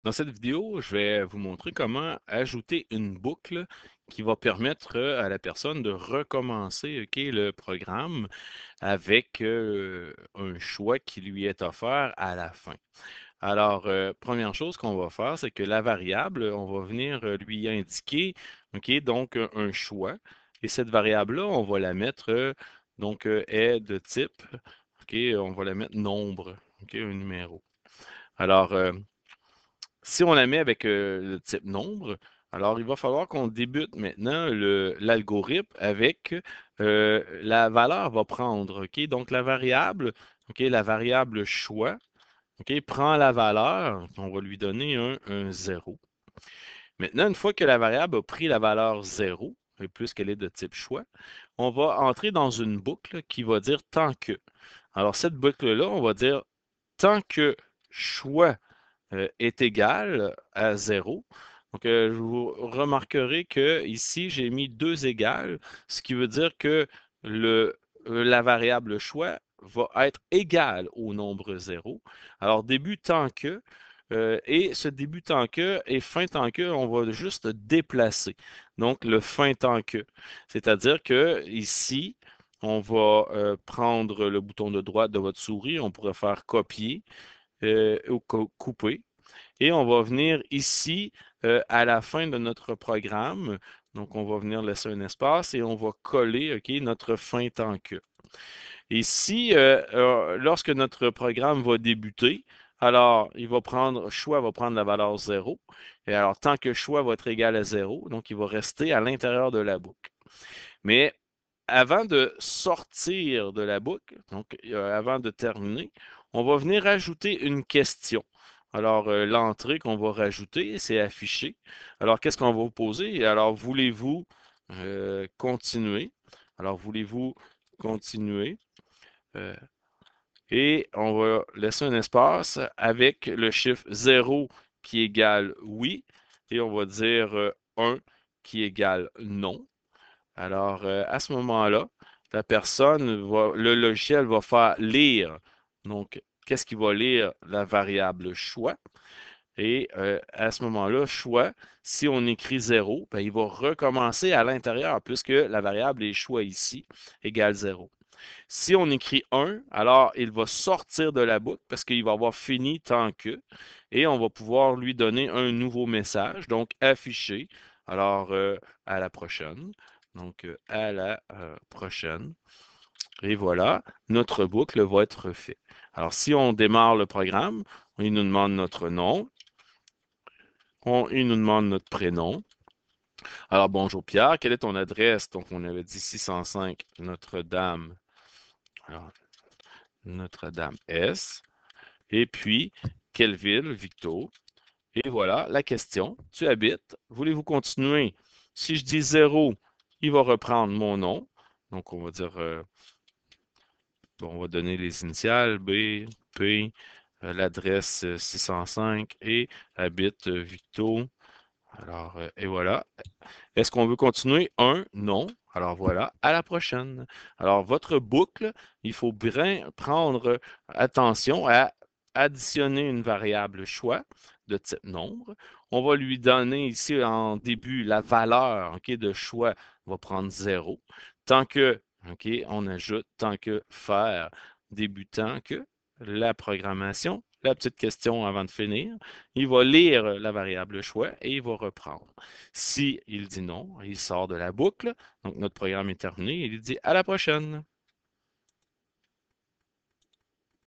Dans cette vidéo, je vais vous montrer comment ajouter une boucle qui va permettre à la personne de recommencer ok, le programme avec un choix qui lui est offert à la fin. Alors, première chose qu'on va faire, c'est que la variable, on va venir lui indiquer, ok, donc un choix. Et cette variable-là, on va la mettre, est de type, ok, on va la mettre nombre, ok, un numéro. Alors, si on la met avec le type nombre, alors il va falloir qu'on débute maintenant l'algorithme avec la valeur va prendre, OK? Donc la variable, OK, la variable choix, OK, prend la valeur, on va lui donner un 0. Maintenant, une fois que la variable a pris la valeur 0, et puisqu'elle est de type choix, on va entrer dans une boucle qui va dire tant que. Alors cette boucle-là, on va dire tant que choix est égal à 0. Donc, vous remarquerez que ici, j'ai mis 2 égales, ce qui veut dire que la variable choix va être égale au nombre 0. Alors, début tant que, et ce début tant que et fin tant que, on va juste déplacer. Donc, le fin tant que. C'est-à-dire que ici, on va prendre le bouton de droite de votre souris, on pourrait faire copier ou couper. Et on va venir ici à la fin de notre programme. Donc, on va venir laisser un espace et on va coller ok, notre fin tant que. Et si, lorsque notre programme va débuter, alors, choix va prendre la valeur 0. Et alors, tant que choix va être égal à 0, donc il va rester à l'intérieur de la boucle. Mais avant de sortir de la boucle, donc avant de terminer, on va venir ajouter une question. Alors, l'entrée qu'on va rajouter, c'est affiché. Alors, qu'est-ce qu'on va vous poser? Alors, voulez-vous continuer? Alors, voulez-vous continuer? Euh, et on va laisser un espace avec le chiffre 0 qui égale oui, et on va dire 1 qui égale non. Alors, à ce moment-là, le logiciel va faire lire. Donc, qu'est-ce qu'il va lire? La variable choix. Et à ce moment-là, choix, si on écrit 0, ben, il va recommencer à l'intérieur puisque la variable est choix ici égale 0. Si on écrit 1, alors il va sortir de la boucle parce qu'il va avoir fini tant que, et on va pouvoir lui donner un nouveau message, donc afficher. Alors, à la prochaine. Donc, à la prochaine. Et voilà, notre boucle va être faite. Alors, si on démarre le programme, il nous demande notre nom, il nous demande notre prénom. Alors, bonjour Pierre, quelle est ton adresse? Donc, on avait dit 605 Notre-Dame. Alors, Notre-Dame-Est. Et puis, quelle ville, Victo? Et voilà la question. Tu habites. Voulez-vous continuer? Si je dis 0, il va reprendre mon nom. Donc, on va dire, bon, on va donner les initiales, B, P, l'adresse 605 et habite Victo. Alors, et voilà. Est-ce qu'on veut continuer? Un, non. Alors voilà, à la prochaine. Alors, votre boucle, il faut bien prendre attention à additionner une variable choix de type nombre. On va lui donner ici en début la valeur ok, de choix va prendre 0. Tant que, OK, on ajoute tant que faire débutant que la programmation, la petite question avant de finir, il va lire la variable choix et il va reprendre. Si il dit non, il sort de la boucle. Donc, notre programme est terminé. Il dit à la prochaine.